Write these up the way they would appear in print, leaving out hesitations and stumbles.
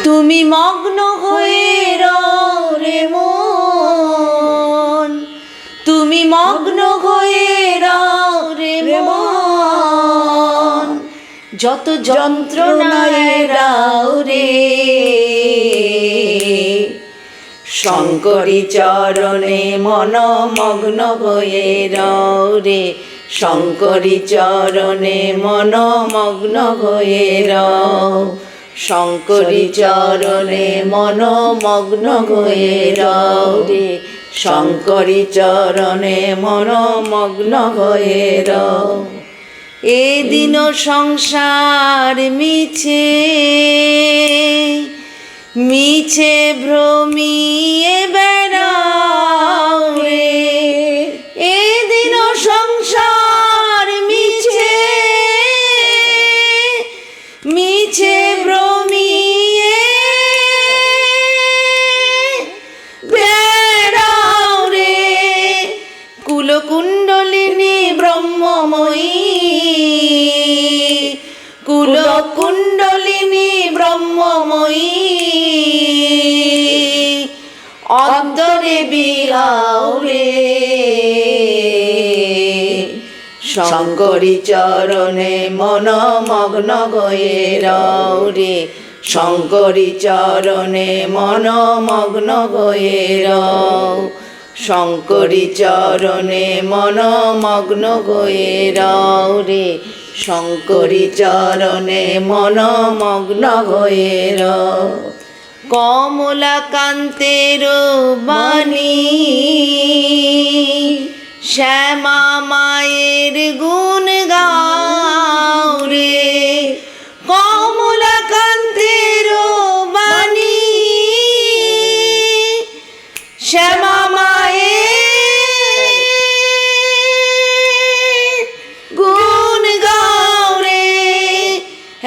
তুমি মগ্ন হয়ে রও রে মন, তুমি মগ্ন হয়ে রও রে মন, যত যন্ত্রণায় রাও রে শঙ্করী চরণে মন মগ্ন হয়ে রও রে, শঙ্করী চরণে মন মগ্ন হয়ে রও, শঙ্করী চরণে মন মগ্ন হয়ে রও রে, শঙ্করী চরণে মন মগ্ন হয়ে রও। এদিন সংসার মিছে মিছে ভ্রমিয়ে বেড়াও রে, এদিন সংসার মিছে মিছে ভ্রমিয়ে বেড়াও রে, কুলকুণ্ডলিনী ব্রহ্মময়ী, কুলকুণ্ডলিনী ব্রহ্মময়ী অন্তরে বিহাও রে, শঙ্করী চরণে মন মগ্ন হয়ে রও রে, শঙ্করী চরণে মন মগ্ন হয়ে রও, শঙ্করী চরণে মন মগ্ন হয়ে রও রে, শঙ্করী চরণে মন মগ্ন হয়ে রও। কমলাকান্তের বাণী শ্যামা মায়ের গুণ গাও রে, কমলাকান্তের বাণী শ্যামা মায়ের গুণ গাও রে,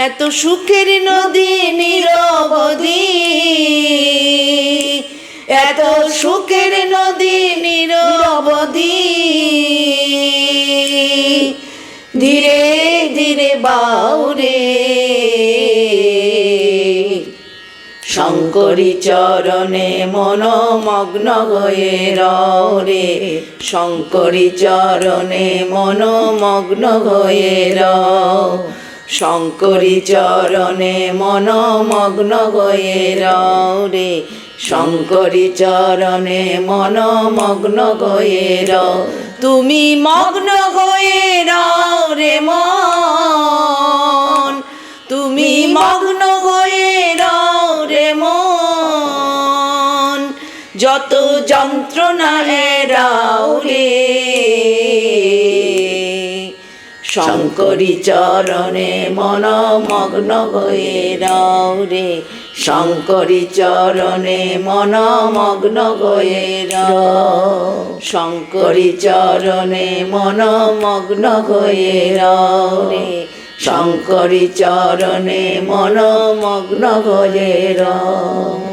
এত সুখের নদী নিরবধি, এত সুখের নদী নিরবধি, ধীরে ধীরে বাও রে, শঙ্করী চরণে মন মগ্ন হয়ে রও রে, শঙ্করী চরণে মন মগ্ন হয়ে রও, শঙ্করী চরণে মন মগ্ন হয়ে রও রে, শঙ্করী চরণে মন মগ্ন হয়ে রও। তুমি মগ্ন হয়ে রও রে মন, তুমি মগ্ন হয়ে রও রে মন, যত যন্ত্রণা এড়াও রে, শঙ্করী চরণে মন মগ্ন হয়ে রও রে, শঙ্করী চরণে মন মগ্ন হয়ে রও, শঙ্করী চরণে মন মগ্ন হয়ে রও রে, শঙ্করী চরণে মন মগ্ন হয়ে রও।